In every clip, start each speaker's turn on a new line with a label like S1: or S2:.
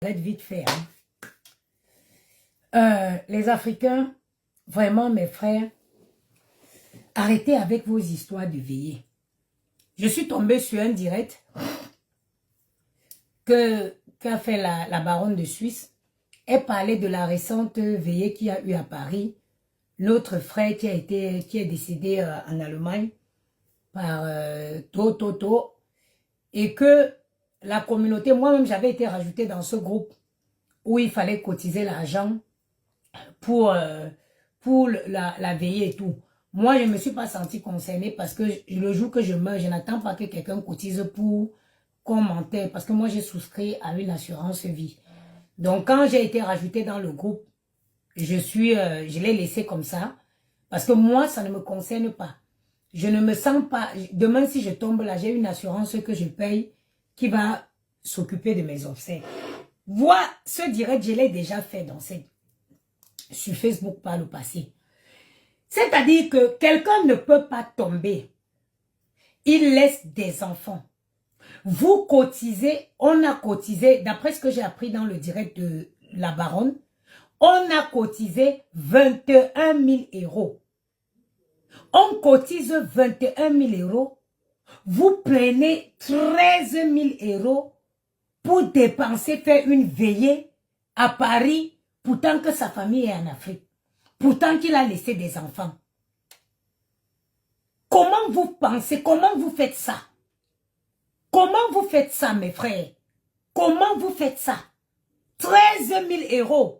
S1: Vite fait. Les Africains, vraiment mes frères, arrêtez avec vos histoires de veillée. Je suis tombée sur un direct qu'a fait la baronne de Suisse. Elle parlait de la récente veillée qu'il y a eu à Paris. Notre frère qui est décédé en Allemagne par Toto. Et que la communauté, moi-même j'avais été rajoutée dans ce groupe où il fallait cotiser l'argent pour la veillée et tout. Moi, je ne me suis pas sentie concernée parce que le jour que je meurs, je n'attends pas que quelqu'un cotise pour qu'on m'enterre parce que moi, j'ai souscrit à une assurance vie. Donc, quand j'ai été rajoutée dans le groupe, je l'ai laissé comme ça parce que moi, ça ne me concerne pas. Je ne me sens pas... Demain, si je tombe là, j'ai une assurance que je paye qui va s'occuper de mes obsèques. Voilà, ce direct, je l'ai déjà fait sur Facebook par le passé. C'est-à-dire que quelqu'un ne peut pas tomber. Il laisse des enfants. Vous cotisez, on a cotisé, d'après ce que j'ai appris dans le direct de la baronne, on a cotisé 21 000 €. On cotise 21 000 €. Vous prenez 13 000 € pour dépenser, faire une veillée à Paris, pourtant que sa famille est en Afrique. Pourtant qu'il a laissé des enfants. Comment vous pensez, comment vous faites ça? Comment vous faites ça, mes frères? Comment vous faites ça? 13 000 €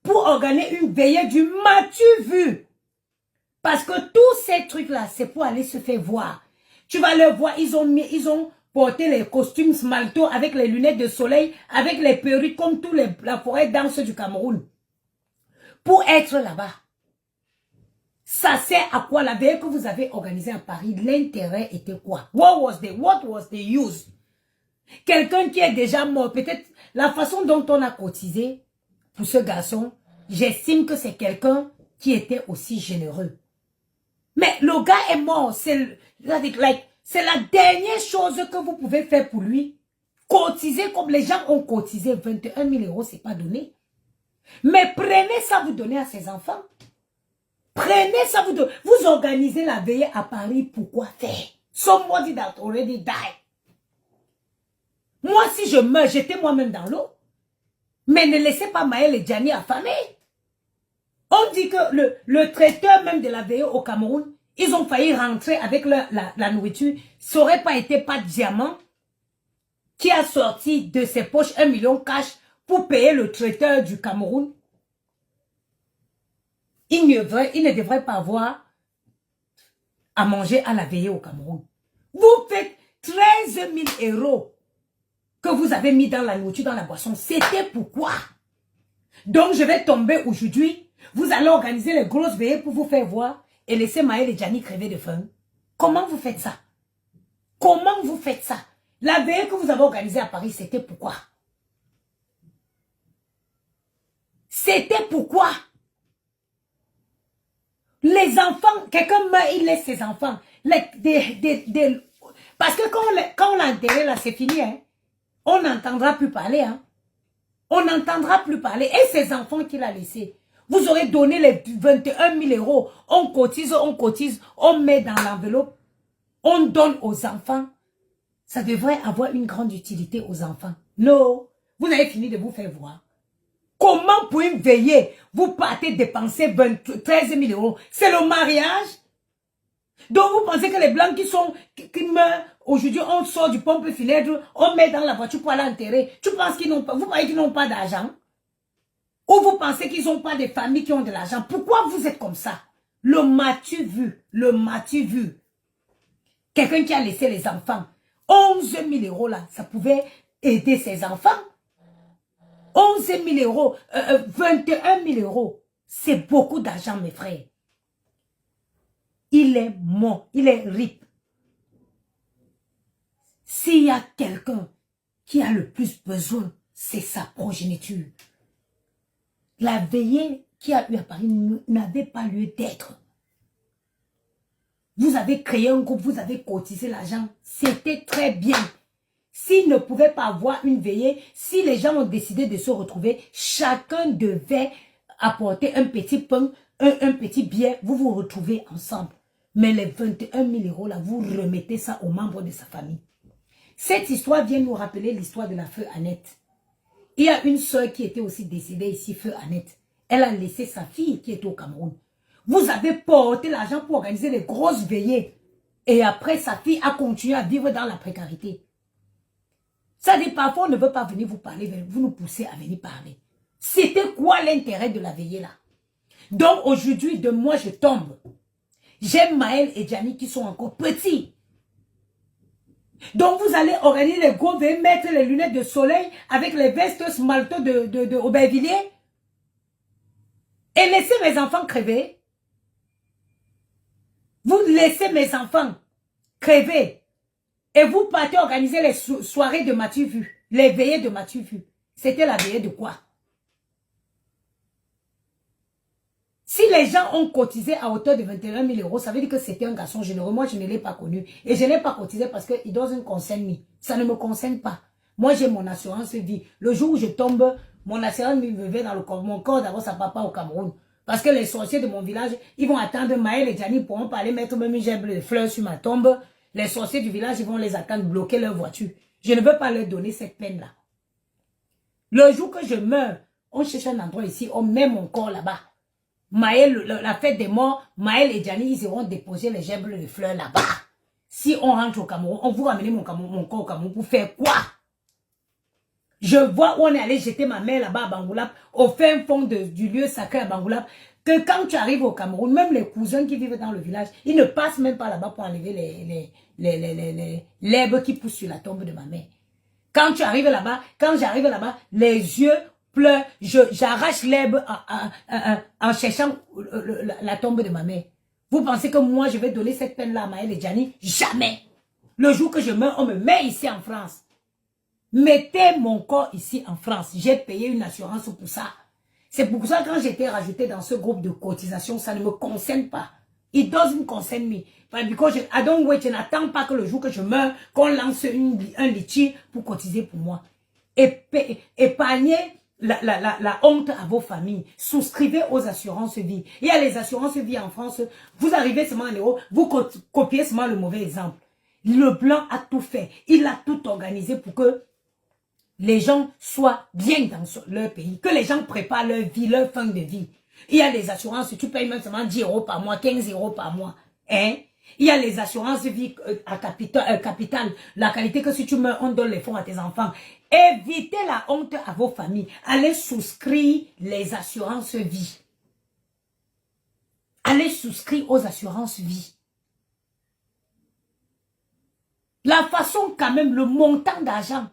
S1: pour organiser une veillée du m'as-tu vu? Parce que tous ces trucs-là, c'est pour aller se faire voir. Tu vas le voir, ils ont porté les costumes smalto avec les lunettes de soleil, avec les perruques comme tous la forêt dense du Cameroun. Pour être là-bas. Ça sert à quoi la veille que vous avez organisée à Paris? L'intérêt était quoi? What was the use? Quelqu'un qui est déjà mort, peut-être la façon dont on a cotisé pour ce garçon, j'estime que c'est quelqu'un qui était aussi généreux. Mais le gars est mort, c'est la dernière chose que vous pouvez faire pour lui. Cotiser comme les gens ont cotisé 21 000 €, c'est pas donné. Mais prenez ça, vous donnez à ses enfants. Prenez ça, vous organisez la veillée à Paris, pourquoi faire? Somebody that already died. Moi, si je meurs, j'étais moi-même dans l'eau. Mais ne laissez pas Maël et Gianni affamés. On dit que le traiteur même de la veillée au Cameroun, ils ont failli rentrer avec la nourriture. Ça n'aurait pas été pas de diamant qui a sorti de ses poches 1 million cash pour payer le traiteur du Cameroun. Il ne devrait pas avoir à manger à la veillée au Cameroun. Vous faites 13 000 € que vous avez mis dans la nourriture, dans la boisson. C'était pourquoi? Donc, je vais tomber aujourd'hui. Vous allez organiser les grosses veillées pour vous faire voir et laisser Maël et Gianni crever de faim. Comment vous faites ça? Comment vous faites ça? La veillée que vous avez organisée à Paris, c'était pourquoi? C'était pourquoi? Les enfants, quelqu'un meurt, il laisse ses enfants. Parce que quand on l'a enterré là, c'est fini. Hein? On n'entendra plus parler. Hein? On n'entendra plus parler. Et ces enfants qu'il a laissés, vous aurez donné les 21 000 €. On cotise, on met dans l'enveloppe. On donne aux enfants. Ça devrait avoir une grande utilité aux enfants. Non, vous avez fini de vous faire voir. Comment pour une veillée, vous partez dépenser 13 000 €? C'est le mariage? Donc vous pensez que les blancs qui meurent, aujourd'hui on sort du pompe funèbre, on met dans la voiture pour aller enterrer. Tu penses qu'ils n'ont pas, vous pensez qu'ils n'ont pas d'argent? Ou vous pensez qu'ils n'ont pas de familles qui ont de l'argent? Pourquoi vous êtes comme ça? Le m'as-tu vu? Le m'as-tu vu? Quelqu'un qui a laissé les enfants. 11 000 € là, ça pouvait aider ses enfants. 11 000 €, 21 000 €. C'est beaucoup d'argent, mes frères. Il est mort, il est rip. S'il y a quelqu'un qui a le plus besoin, c'est sa progéniture. La veillée qui a eu à Paris n'avait pas lieu d'être. Vous avez créé un groupe, vous avez cotisé l'argent. C'était très bien. S'ils ne pouvaient pas avoir une veillée, si les gens ont décidé de se retrouver, chacun devait apporter un petit pain, un petit billet, vous vous retrouvez ensemble. Mais les 21 000 euros là, vous remettez ça aux membres de sa famille. Cette histoire vient nous rappeler l'histoire de la feu Annette. Il y a une soeur qui était aussi décédée ici, feu Annette. Elle a laissé sa fille qui était au Cameroun. Vous avez porté l'argent pour organiser les grosses veillées. Et après, sa fille a continué à vivre dans la précarité. Ça dit, parfois, on ne veut pas venir vous parler, vous nous poussez à venir parler. C'était quoi l'intérêt de la veillée là? Donc, aujourd'hui, de moi, je tombe. J'ai Maël et Gianni qui sont encore petits. Donc, vous allez organiser les gros veillées, mettre les lunettes de soleil avec les vestes smalto de Aubervilliers et laisser mes enfants crever. Vous laissez mes enfants crever. Et vous partez organiser les soirées de Mathieu Vu. Les veillées de Mathieu Vu. C'était la veillée de quoi? Si les gens ont cotisé à hauteur de 21 000 euros, ça veut dire que c'était un garçon généreux. Moi, je ne l'ai pas connu. Et je n'ai pas cotisé parce que it doesn't concern me. Ça ne me concerne pas. Moi, j'ai mon assurance vie. Le jour où je tombe, mon assurance vie me met dans le corps. Mon corps d'avoir sa papa au Cameroun. Parce que les sorciers de mon village, ils vont attendre Maël et Gianni pour pas aller mettre même une gerbe de fleurs sur ma tombe. Les sorciers du village, ils vont les attendre, bloquer leur voiture. Je ne veux pas leur donner cette peine-là. Le jour que je meurs, on cherche un endroit ici, on met mon corps là-bas. Maël, la fête des morts, Maël et Gianni, ils iront déposer les gerbes de fleurs là-bas. Si on rentre au Cameroun, on vous ramène mon corps au Cameroun pour faire quoi? Je vois où on est allé jeter ma mère là-bas à Bangoulap, au fin fond du lieu sacré à Bangoulap, que quand tu arrives au Cameroun, même les cousins qui vivent dans le village, ils ne passent même pas là-bas pour enlever l'herbe qui pousse sur la tombe de ma mère. Quand j'arrive là-bas, les yeux pleurent, j'arrache l'herbe en cherchant la tombe de ma mère. Vous pensez que moi, je vais donner cette peine-là à Maël et Gianni? Jamais. Le jour que je meurs, on me met ici en France. Mettez mon corps ici en France. J'ai payé une assurance pour ça. C'est pour ça que quand j'étais rajouté dans ce groupe de cotisation, ça ne me concerne pas. It doesn't concern me. Because I don't wait, je n'attends pas que le jour que je meurs, qu'on lance un litchi pour cotiser pour moi. Épargnez la honte à vos familles. Souscrivez aux assurances vie. Il y a les assurances vie en France. Vous arrivez seulement en euros, vous copiez seulement le mauvais exemple. Le blanc a tout fait. Il a tout organisé pour que les gens soient bien dans leur pays, que les gens préparent leur vie, leur fin de vie. Il y a des assurances, tu payes même seulement 10 euros par mois, 15 euros par mois. Hein? Il y a les assurances vie à capital, la qualité que si tu meurs, on donne les fonds à tes enfants. Évitez la honte à vos familles. Allez souscrire les assurances vie. Allez souscrire aux assurances vie. La façon quand même, le montant d'argent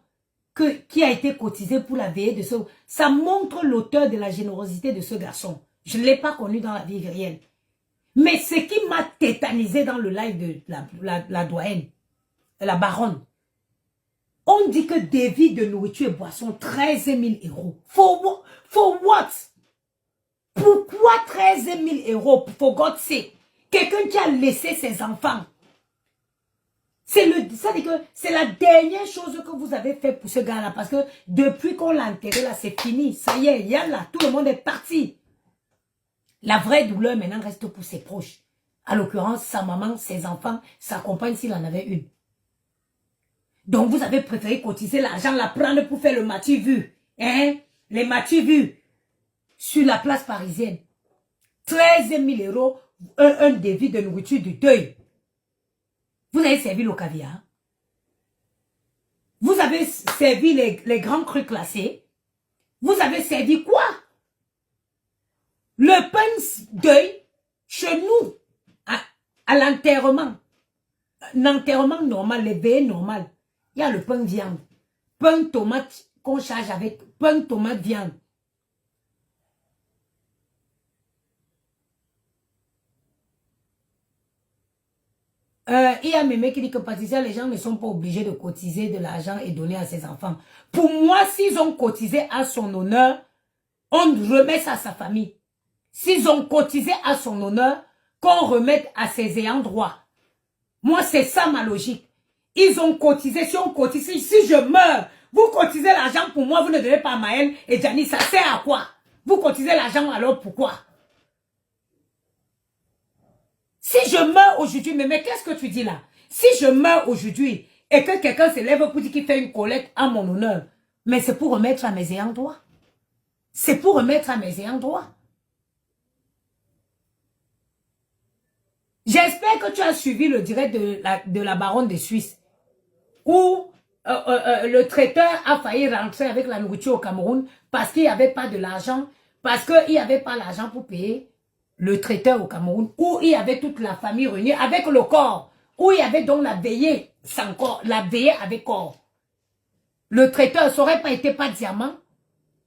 S1: qui a été cotisé pour la veillée de ce... Ça montre l'auteur de la générosité de ce garçon. Je ne l'ai pas connu dans la vie réelle. Mais ce qui m'a tétanisé dans le live de la doyenne, la baronne, on dit que débit de nourriture et boisson, 13 000 euros. For what? Pourquoi 13 000 euros? For God's sake. Quelqu'un qui a laissé ses enfants. Ça veut dire que c'est la dernière chose que vous avez fait pour ce gars-là. Parce que depuis qu'on l'a enterré là, c'est fini. Ça y est, yallah, tout le monde est parti. La vraie douleur maintenant reste pour ses proches. À l'occurrence, sa maman, ses enfants, sa compagne s'il en avait une. Donc vous avez préféré cotiser l'argent, la prendre pour faire le Mathieu Vu. Hein? Les Mathieu Vu. Sur la place parisienne. 13 000 euros, un débit de nourriture du deuil. Vous avez servi le caviar. Vous avez servi les grands crus classés. Vous avez servi quoi? Le pain deuil, chez nous, à l'enterrement. L'enterrement normal, les veillées normales. Il y a le pain viande. Pain tomate qu'on charge avec pain tomate viande. Il y a mes mecs qui disent que Patricia, les gens ne sont pas obligés de cotiser de l'argent et donner à ses enfants. Pour moi, s'ils ont cotisé à son honneur, on remet ça à sa famille. S'ils ont cotisé à son honneur, qu'on remette à ses ayants droit. Moi, c'est ça ma logique. Ils ont cotisé, si on cotise, si je meurs, vous cotisez l'argent pour moi, vous ne donnez pas à Maël et Gianni, ça sert à quoi? Vous cotisez l'argent alors pourquoi? Si je meurs aujourd'hui, mais qu'est-ce que tu dis là? Si je meurs aujourd'hui et que quelqu'un se lève pour dire qu'il fait une collecte à mon honneur, mais c'est pour remettre à mes ayants droit. C'est pour remettre à mes ayants droit. J'espère que tu as suivi le direct de la baronne de Suisse où le traiteur a failli rentrer avec la nourriture au Cameroun parce qu'il n'y avait pas de l'argent, parce qu'il n'y avait pas l'argent pour payer le traiteur au Cameroun, où il y avait toute la famille réunie avec le corps, où il y avait donc la veillée sans corps, la veillée avec corps. Le traiteur, ça n'aurait pas été pas diamant,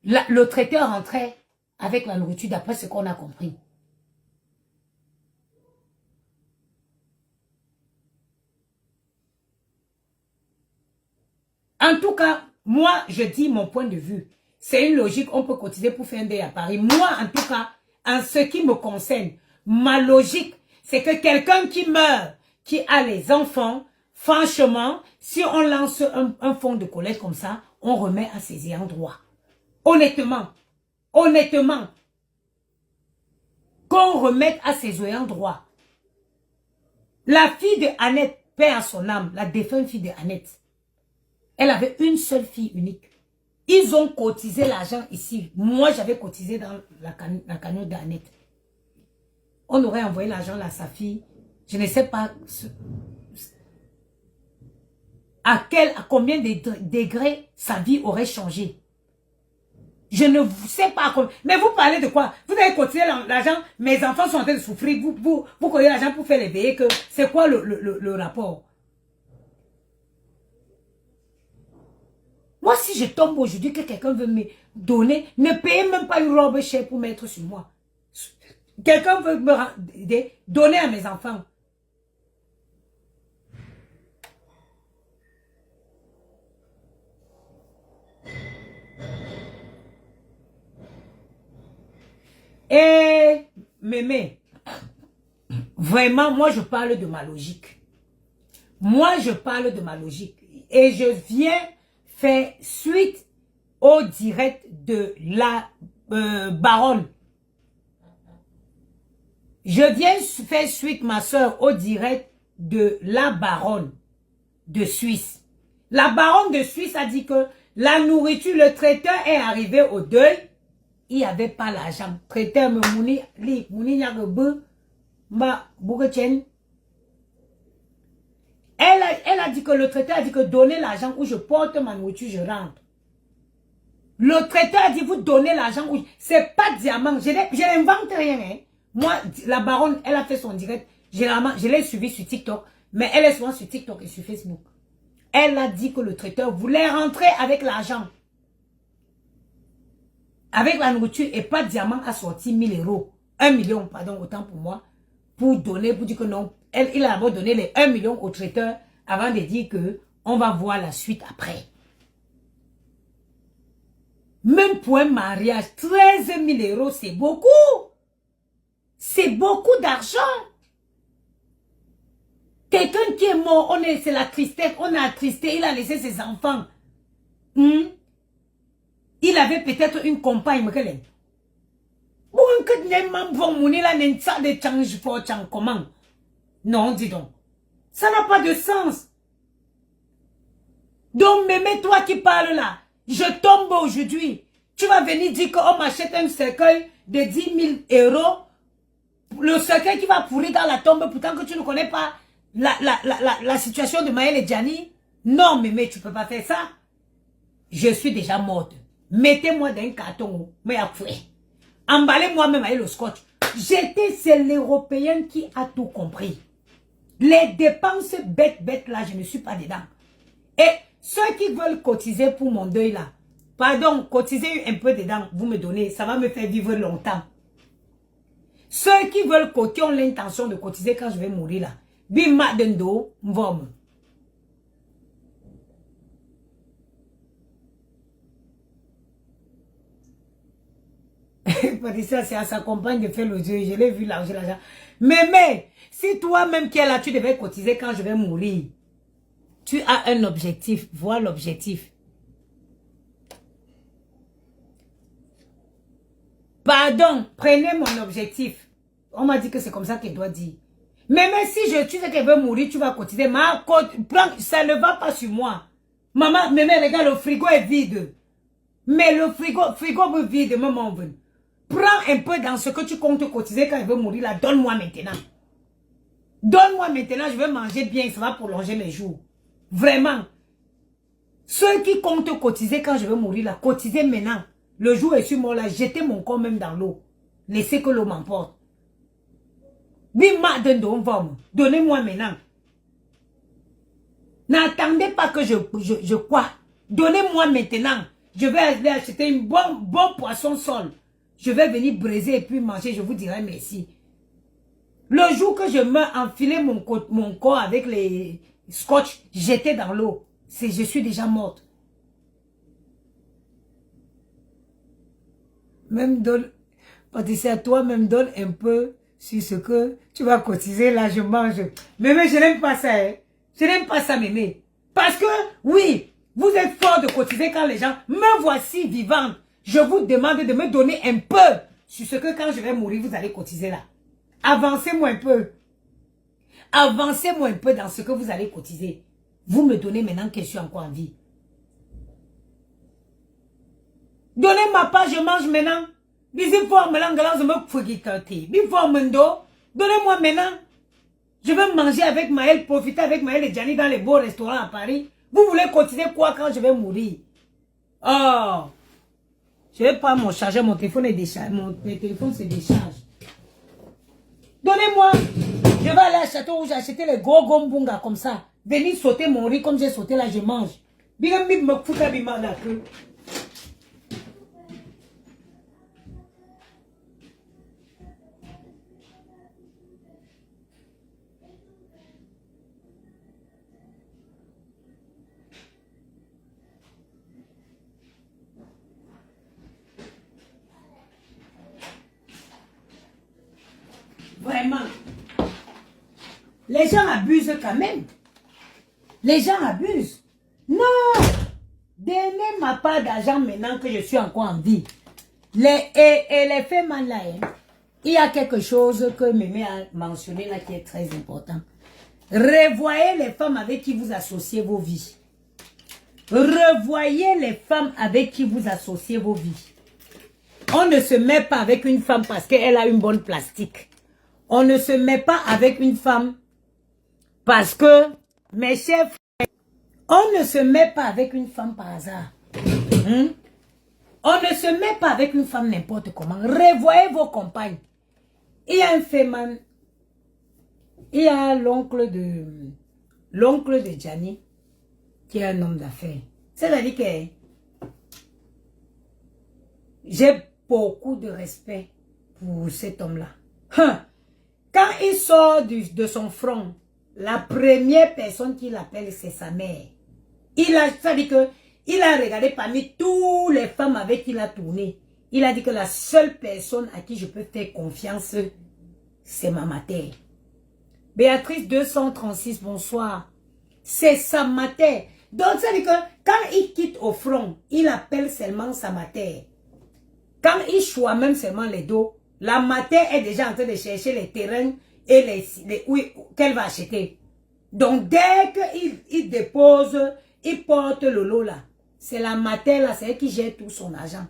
S1: le traiteur rentrait avec la nourriture d'après ce qu'on a compris. En tout cas, moi, je dis mon point de vue. C'est une logique, on peut cotiser pour faire un deuil à Paris. Moi, en tout cas, en ce qui me concerne, ma logique, c'est que quelqu'un qui meurt, qui a les enfants, franchement, si on lance un fonds de collecte comme ça, on remet à ses ayants droit. Honnêtement, honnêtement, qu'on remette à ses ayants droit. La fille de Annette, paix à son âme, la défunte fille de Annette, elle avait une seule fille unique. Ils ont cotisé l'argent ici. Moi, j'avais cotisé dans la cagnotte d'Annette. On aurait envoyé l'argent à sa fille. Je ne sais pas à combien de degrés sa vie aurait changé. Je ne sais pas. Mais vous parlez de quoi? Vous avez cotisé l'argent, mes enfants sont en train de souffrir. Vous cotisez l'argent pour faire les veillées. C'est quoi le rapport? Moi, si je tombe aujourd'hui, que quelqu'un veut me donner, ne payez même pas une robe chère pour mettre sur moi. Quelqu'un veut me donner à mes enfants. Et, mémé, vraiment, moi, je parle de ma logique. Moi, je parle de ma logique. Et je viens faire suite au direct de la baronne. Je viens faire suite, ma soeur, au direct de la baronne de Suisse. La baronne de Suisse a dit que la nourriture, le traiteur est arrivé au deuil. Il n'y avait pas l'argent. Traiteur me mouni, elle a dit que le traiteur a dit que donnez l'argent où je porte ma nourriture, je rentre. Le traiteur a dit vous donnez l'argent où c'est pas diamant. Je n'invente rien. Hein. Moi, la baronne, elle a fait son direct. Généralement, je l'ai suivi sur TikTok. Mais elle est souvent sur TikTok et sur Facebook. Elle a dit que le traiteur voulait rentrer avec l'argent. Avec la nourriture et pas diamant a sorti 1000 €. 1 million, pardon, autant pour moi. Pour donner, pour dire que non. Il a d'abord donné les 1 million au traiteur avant de dire que on va voir la suite après. Même pour un mariage, 13 000 €, c'est beaucoup. C'est beaucoup d'argent. Quelqu'un qui est mort, c'est la tristesse, on a attristé, il a laissé ses enfants. Il avait peut-être une compagne. Comment? Non, dis donc. Ça n'a pas de sens. Donc, mémé, toi qui parles là, je tombe aujourd'hui. Tu vas venir dire qu'on m'achète un cercueil de 10 000 €. Le cercueil qui va pourrir dans la tombe, pourtant que tu ne connais pas la situation de Maël et Gianni. Non, mémé, tu ne peux pas faire ça. Je suis déjà morte. Mettez-moi dans un carton, mais après. Emballez-moi même avec le scotch. C'est l'Européen qui a tout compris. Les dépenses bêtes là, je ne suis pas dedans. Et ceux qui veulent cotiser pour mon deuil là, pardon, cotiser un peu dedans, vous me donnez, ça va me faire vivre longtemps. Ceux qui veulent qui ont l'intention de cotiser quand je vais mourir là, bima dendo, mvom. Patricia, c'est à sa compagne de faire le jeu. Je l'ai vu là, mais si toi-même qui es là, tu devais cotiser quand je vais mourir, tu as un objectif, vois l'objectif. Pardon, prenez mon objectif. On m'a dit que c'est comme ça qu'elle doit dire. Mais même si tu sais qu'elle veut mourir, tu vas cotiser. Ça ne va pas sur moi. Maman, mais regarde, le frigo est vide. Mais le frigo est vide, maman. Prends un peu dans ce que tu comptes cotiser quand elle veut mourir là. Donne-moi maintenant. Donne-moi maintenant, je vais manger bien, ça va prolonger mes jours. Vraiment. Ceux qui comptent cotiser quand je vais mourir là, cotisez maintenant. Le jour est sur moi là, jetez mon corps même dans l'eau. Laissez que l'eau m'emporte. Donnez-moi maintenant. N'attendez pas que je quoi. Donnez-moi maintenant. Je vais aller acheter un bon poisson sol. Je vais venir briser et puis manger, je vous dirai merci. Le jour que je meurs, enfiler mon corps avec les scotch, jeter dans l'eau. Je suis déjà morte. Même donne, Patricia, toi-même donne un peu sur ce que tu vas cotiser, là je mange. Mémé, je n'aime pas ça, hein. Je n'aime pas ça, Mémé. Parce que, oui, vous êtes fort de cotiser quand les gens, me voici vivante. Je vous demande de me donner un peu sur ce que quand je vais mourir, vous allez cotiser là. Avancez-moi un peu. Avancez-moi un peu dans ce que vous allez cotiser. Vous me donnez maintenant que je suis encore en vie. Donnez ma part, je mange maintenant. Donnez-moi maintenant. Je vais manger avec Maël, profiter avec Maël et Gianni dans les beaux restaurants à Paris. Vous voulez cotiser quoi quand je vais mourir? Oh! Je vais prendre mon chargeur, mon téléphone est déchargé. Mon téléphone se décharge. Donnez-moi. Je vais aller à Château où j'ai acheté les gros gombunga comme ça. Venir sauter mon riz comme j'ai sauté là, je mange. Vraiment. Les gens abusent quand même. Les gens abusent. Non. Donnez ma part d'argent maintenant que je suis encore en vie. Les femmes là, hein, il y a quelque chose que Mémé a mentionné là qui est très important. Revoyez les femmes avec qui vous associez vos vies. Revoyez les femmes avec qui vous associez vos vies. On ne se met pas avec une femme parce qu'elle a une bonne plastique. On ne se met pas avec une femme parce que, mes chers frères, on ne se met pas avec une femme par hasard. On ne se met pas avec une femme n'importe comment. Revoyez vos compagnes. Il y a un féman, il y a l'oncle de Gianni, qui est un homme d'affaires. C'est-à-dire que j'ai beaucoup de respect pour cet homme-là. Quand il sort de son front, la première personne qu'il appelle, c'est sa mère. C'est-à-dire que il a regardé parmi toutes les femmes avec qui il a tourné. Il a dit que la seule personne à qui je peux faire confiance, c'est ma mère. Béatrice 236, bonsoir. C'est sa mère. Donc, c'est-à-dire que quand il quitte au front, il appelle seulement sa mère. Quand il choisit même seulement les dos, la mère est déjà en train de chercher les terrains et qu'elle va acheter. Donc, dès qu'il dépose, il porte le lot là. C'est la mère là, c'est elle qui gère tout son argent.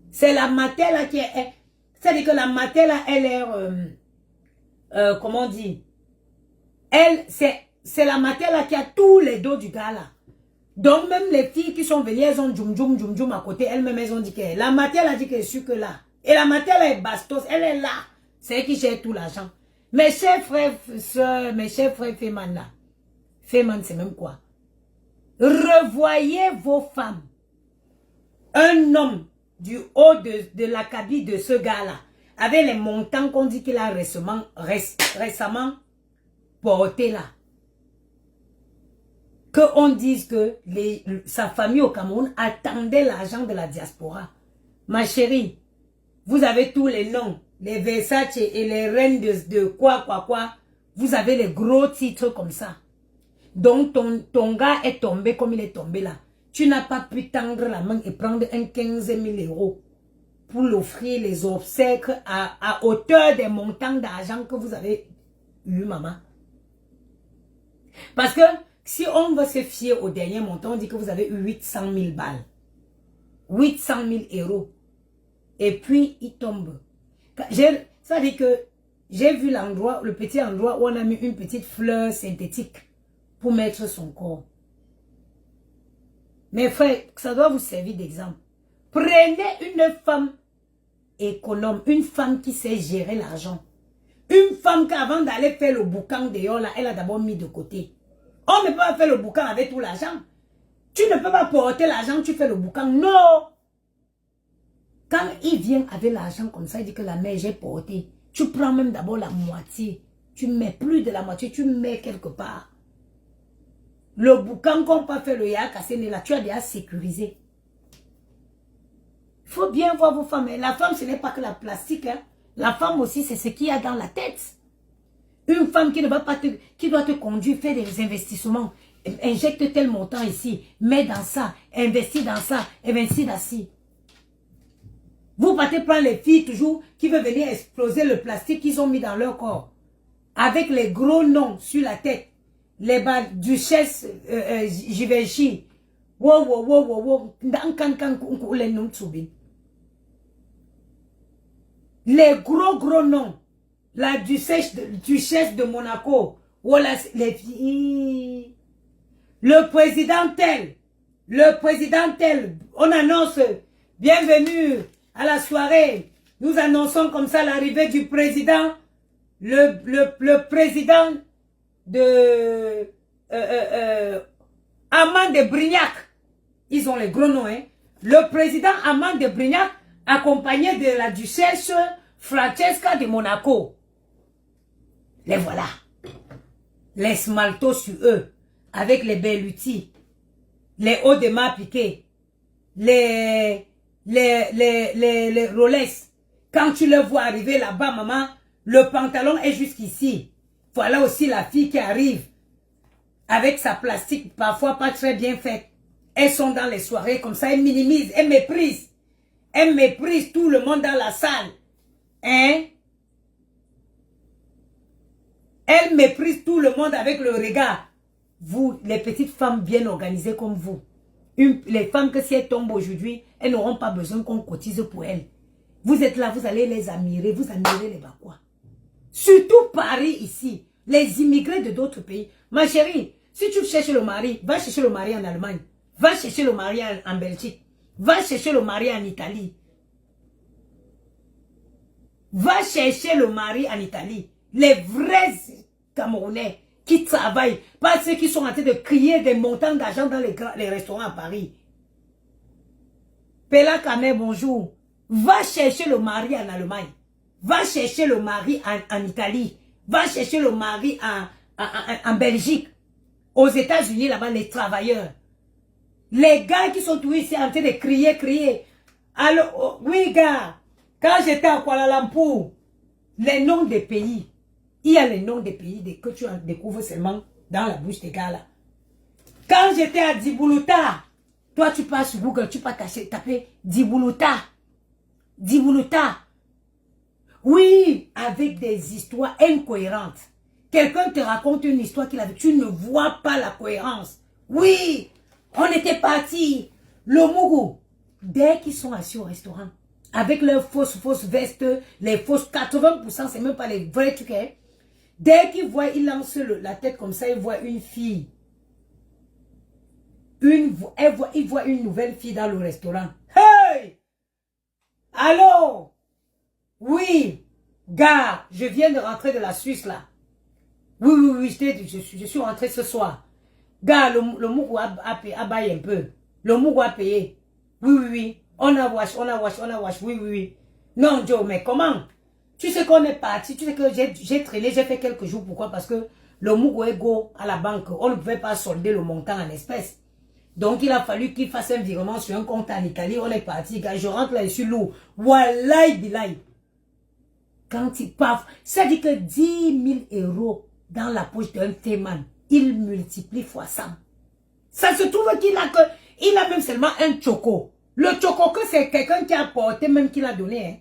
S1: C'est la mère là qui est... C'est-à-dire que la mère là, elle est... comment on dit? Elle, c'est la mère là qui a tous les dos du gars là. Donc, même les filles qui sont venues, elles ont djoum à côté. Elles-mêmes, elles ont dit que... La mère là dit qu'elle est sûre que là. Et la mère là est bastos, elle est là. C'est elle qui gère tout l'argent. Mes chers frères, sœurs, mes chers frères Féman là. Féman, c'est même quoi? Revoyez vos femmes. Un homme du haut de l'acabit de ce gars-là, avec les montants qu'on dit qu'il a récemment porté là. Qu'on dise que sa famille au Cameroun attendait l'argent de la diaspora. Ma chérie, vous avez tous les noms, les Versace et les reines de quoi. Vous avez les gros titres comme ça. Donc, ton gars est tombé comme il est tombé là. Tu n'as pas pu tendre la main et prendre un 15 000 € pour l'offrir les obsèques à hauteur des montants d'argent que vous avez eu, maman. Parce que si on va se fier au dernier montant, on dit que vous avez eu 800 000 balles. 800 000 €. Et puis, il tombe. Ça veut dire que j'ai vu l'endroit, le petit endroit où on a mis une petite fleur synthétique pour mettre son corps. Mes frères, ça doit vous servir d'exemple. Prenez une femme économe, une femme qui sait gérer l'argent. Une femme qui avant d'aller faire le boucan dehors, là, elle a d'abord mis de côté. On ne peut pas faire le boucan avec tout l'argent. Tu ne peux pas porter l'argent, tu fais le boucan. Non! Quand il vient avec l'argent comme ça, il dit que la mère, j'ai porté. Tu prends même d'abord la moitié. Tu mets plus de la moitié, tu mets quelque part. Le boucan qu'on peut faire le yaka cassé là, tu as déjà sécurisé. Il faut bien voir vos femmes. La femme, ce n'est pas que la plastique. Hein. La femme aussi, c'est ce qu'il y a dans la tête. Une femme qui ne va pas qui doit te conduire, faire des investissements. Injecte tel montant ici, mets dans ça, investis dans ça, investis dans ci. Vous partez prendre les filles toujours qui veulent venir exploser le plastique qu'ils ont mis dans leur corps. Avec les gros noms sur la tête. Les duchesse Givenchy. Wow, wow, wow, wow, wow. Les gros noms. La duchesse de Monaco. Voilà les filles. Le président tel. On annonce. Bienvenue à la soirée. Nous annonçons comme ça l'arrivée du président. Le président de Amand de Brignac. Ils ont les gros noms, hein. Le président Amand de Brignac, accompagné de la duchesse Francesca de Monaco. Les voilà. Les smaltos sur eux, avec les bellutis, les hauts de main piqués, les Rolex. Quand tu le vois arriver là-bas, maman, le pantalon est jusqu'ici. Voilà aussi la fille qui arrive avec sa plastique parfois pas très bien faite. Elles sont dans les soirées comme ça, elles minimisent, elles méprisent. Elles méprisent tout le monde dans la salle. Hein? Elles méprisent tout le monde avec le regard. Vous, les petites femmes bien organisées comme vous, les femmes que si elles tombent aujourd'hui, elles n'auront pas besoin qu'on cotise pour elles. Vous êtes là, vous allez les admirer, vous admirez les Bakois. Surtout Paris ici, les immigrés de d'autres pays. Ma chérie, si tu cherches le mari, va chercher le mari en Allemagne, va chercher le mari en Belgique, va chercher le mari en Italie. Va chercher le mari en Italie. Les vrais Camerounais qui travaillent, pas ceux qui sont en train de crier des montants d'argent dans les restaurants à Paris. Pela Kamer, bonjour. Va chercher le mari en Allemagne. Va chercher le mari en Italie. Va chercher le mari en Belgique. Aux États-Unis, là-bas, les travailleurs. Les gars qui sont tous ici en train de crier. Alors, oh, oui, gars. Quand j'étais à Kuala Lumpur, les noms des pays, il y a les noms des pays que tu découvres seulement dans la bouche des gars là. Quand j'étais à Diboulouta, toi tu passes sur Google, tu peux taper Diboulouta. Diboulouta. Oui, avec des histoires incohérentes. Quelqu'un te raconte une histoire qu'il avait, tu ne vois pas la cohérence. Oui, on était partis. Le Mougou, dès qu'ils sont assis au restaurant, avec leurs fausses vestes, les fausses 80%, c'est même pas les vrais trucs. Hein. Dès qu'ils voient, ils lancent la tête comme ça, ils voient une fille. Ils voient une nouvelle fille dans le restaurant. Hey! Allô? Oui, gars, je viens de rentrer de la Suisse là. Oui, je suis rentré ce soir. Gars, le Mougou a baillé un peu. Le Mougou a payé. Oui. On a wash. Oui. Non, Joe, mais comment? Tu sais qu'on est parti, tu sais que j'ai traîné, j'ai fait quelques jours. Pourquoi? Parce que le Mougou est go à la banque. On ne pouvait pas solder le montant en espèces. Donc, il a fallu qu'il fasse un virement sur un compte en Italie. On est parti, gars. Je rentre là, je suis lourd. Wallahi bilahi. Quand il paf, ça dit que 10 000 € dans la poche d'un téman. il multiplie fois 100. Ça se trouve il a même seulement un choco. Le choco que c'est quelqu'un qui a porté, même qui l'a donné. Hein.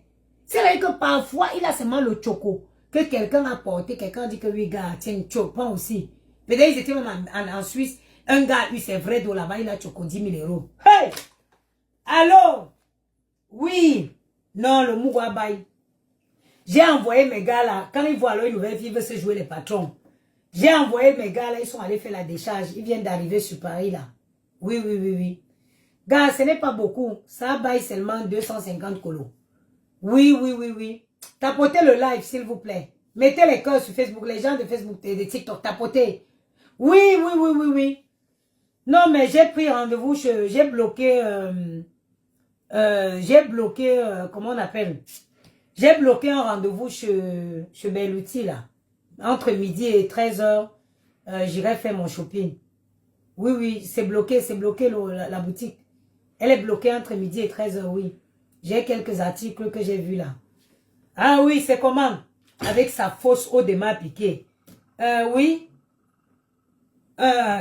S1: C'est-à-dire que parfois, il a seulement le choco que quelqu'un a porté. Quelqu'un dit que oui, gars, tiens, prends aussi. Peut-être ils étaient même en Suisse. Un gars a eu ses vrais dos là-bas, il a choco 10 000 €. Hey! Allô? Oui. Non, le Mougou Abaye. J'ai envoyé mes gars là. Quand ils voient une nouvelle fille, ils veulent se jouer les patrons. J'ai envoyé mes gars là, ils sont allés faire la décharge. Ils viennent d'arriver sur Paris là. Oui, oui, oui, oui. Gars, ce n'est pas beaucoup. Ça baille seulement 250 colos. Oui, oui, oui, oui. Tapotez le live, s'il vous plaît. Mettez les cœurs sur Facebook. Les gens de Facebook et de TikTok, tapotez. Oui, oui, oui, oui, oui. Non, mais j'ai pris rendez-vous, j'ai bloqué, comment on appelle? J'ai bloqué un rendez-vous chez Belouti, là. Entre midi et 13h, j'irai faire mon shopping. Oui, oui, c'est bloqué la boutique. Elle est bloquée entre midi et 13h, oui. J'ai quelques articles que j'ai vus là. Ah oui, c'est comment? Avec sa fausse eau de ma piquée. Oui.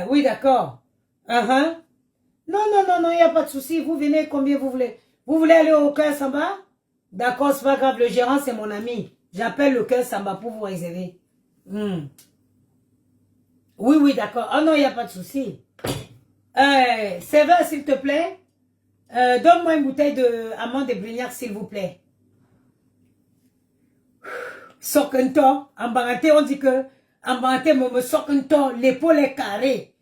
S1: Oui, d'accord. Non, non, non, non, il n'y a pas de souci. Vous venez combien vous voulez? Vous voulez aller au Cœur Samba? D'accord, c'est pas grave. Le gérant, c'est mon ami. J'appelle le Cœur Samba pour vous réserver. Oui, oui, d'accord. Oh non, il n'y a pas de souci. Serveur, s'il te plaît. Donne-moi une bouteille de amande de Brignac, s'il vous plaît. Sokento, en Bangaté, on dit que en Bangaté, me Sokento, l'épaule est carrée.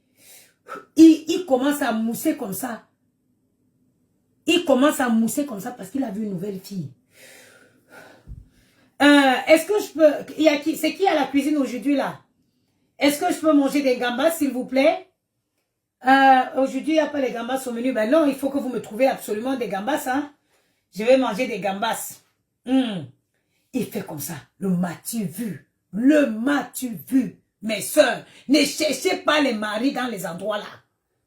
S1: Il commence à mousser comme ça. Il commence à mousser comme ça parce qu'il a vu une nouvelle fille. Est-ce que je peux... C'est qui à la cuisine aujourd'hui là? Est-ce que je peux manger des gambas, s'il vous plaît? Aujourd'hui, il n'y a pas les gambas au menu. Ben non, il faut que vous me trouvez absolument des gambas. Hein? Je vais manger des gambas. Il fait comme ça. Le m'as-tu vu? Le m'as-tu vu? Mes soeurs, ne cherchez pas les maris dans les endroits là.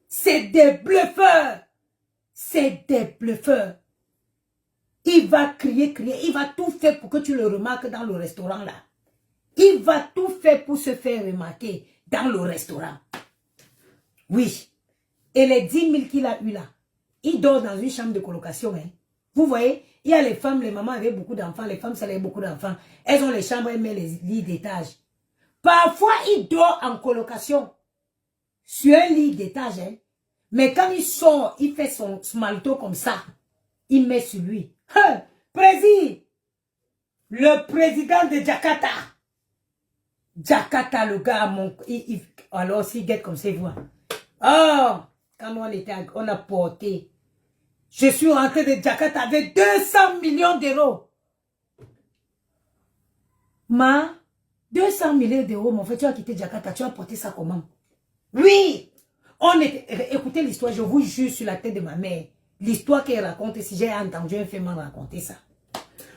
S1: C'est des bluffeurs. C'est des bluffeurs. Il va crier, crier. Il va tout faire pour que tu le remarques dans le restaurant là. Il va tout faire pour se faire remarquer dans le restaurant. Oui. Et les 10 000 qu'il a eu là, il dort dans une chambre de colocation. Hein. Vous voyez, il y a les femmes, les mamans avaient beaucoup d'enfants, les femmes, ça avait beaucoup d'enfants. Elles ont les chambres, elles mettent les lits d'étage. Parfois, il dort en colocation sur un lit d'étage. Hein. Mais quand il sort, il fait son smalto comme ça. Il met sur lui. Président, le président de Jakarta. Jakarta, le gars, alors s'il guette comme ça, il voit. Oh, quand on a porté. Je suis rentré de Jakarta avec 200 millions d'euros. 200 millions d'euros, mon frère, tu as quitté Jakarta, tu as porté ça comment? Oui, écoutez l'histoire, je vous jure sur la tête de ma mère. L'histoire qu'elle raconte, si j'ai entendu un féminin raconter ça.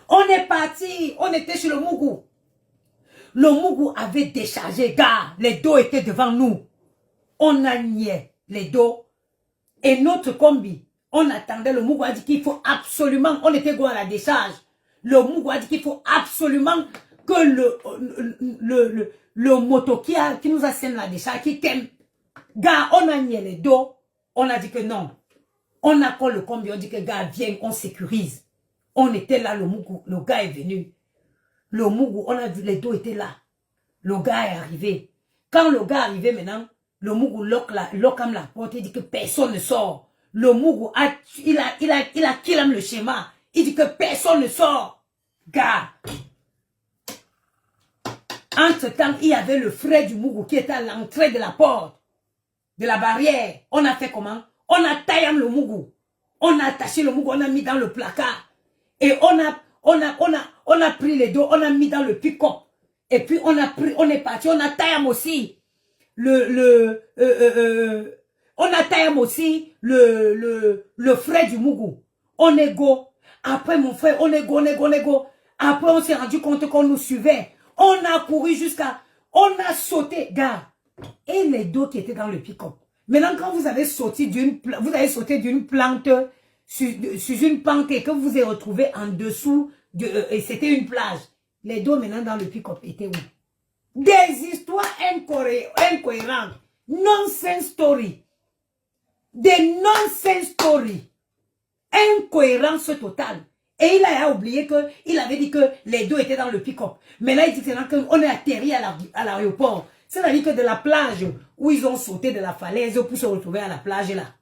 S1: On est parti, on était chez le Mougou. Le Mougou avait déchargé, gars, les dos étaient devant nous. On a nié les dos. Et notre combi, on attendait, le Mougou a dit qu'il faut absolument, on était go à la décharge. Le Mougou a dit qu'il faut absolument que le moto qui nous a scène la décharge, qui t'aime. Gars, on a nié les dos. On a dit que non. On a collé le combi, on dit que gars, viens, on sécurise. On était là, le Mougou, le gars est venu. Le Mougou, on a vu, les dos étaient là. Le gars est arrivé. Quand le gars est arrivé maintenant, le Mougou lock la porte, il dit que personne ne sort. Le Mougou, il a killé le schéma. Il dit que personne ne sort. Gars. Entre-temps, il y avait le frère du Mougou qui était à l'entrée de la porte, de la barrière. On a fait comment? On a taillé le Mougou. On a attaché le Mougou, on a mis dans le placard. Et on a pris les dos, on a mis dans le pick-up. Et puis on est parti, on a taillé aussi on a taillé aussi le frère du Mougou. On est go. Après mon frère, on est go. Après on s'est rendu compte qu'on nous suivait. On a couru jusqu'à, on a sauté, gars. Et les dos qui étaient dans le pick-up. Maintenant quand vous avez sauté d'une plante sur une pente et que vous vous êtes retrouvé en dessous et c'était une plage. Les dos maintenant dans le pick-up étaient où? Des histoires incohérentes. Nonsense story. Des nonsense story. Incohérence totale. Et il a oublié qu'il avait dit que les deux étaient dans le pick-up. Mais là, il dit qu'on est atterri à l'aéroport. C'est-à-dire que de la plage où ils ont sauté de la falaise pour se retrouver à la plage là.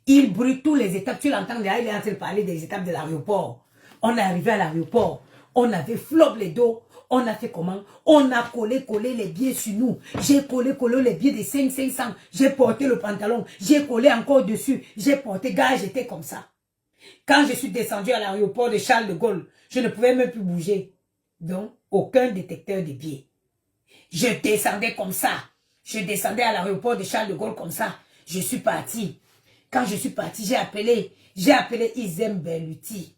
S1: Il brûle tous les étapes. Tu l'entends déjà, il est en train de parler des étapes de l'aéroport. On est arrivé à l'aéroport. On avait flop les dos. On a fait comment? On a collé les billets sur nous. J'ai collé les billets de 500. J'ai porté le pantalon. J'ai collé encore dessus. J'ai porté, gars, j'étais comme ça. Quand je suis descendu à l'aéroport de Charles de Gaulle, je ne pouvais même plus bouger. Donc, aucun détecteur de billets. Je descendais comme ça. Je descendais à l'aéroport de Charles de Gaulle comme ça. Je suis parti. Quand je suis parti, j'ai appelé Isem Berluti.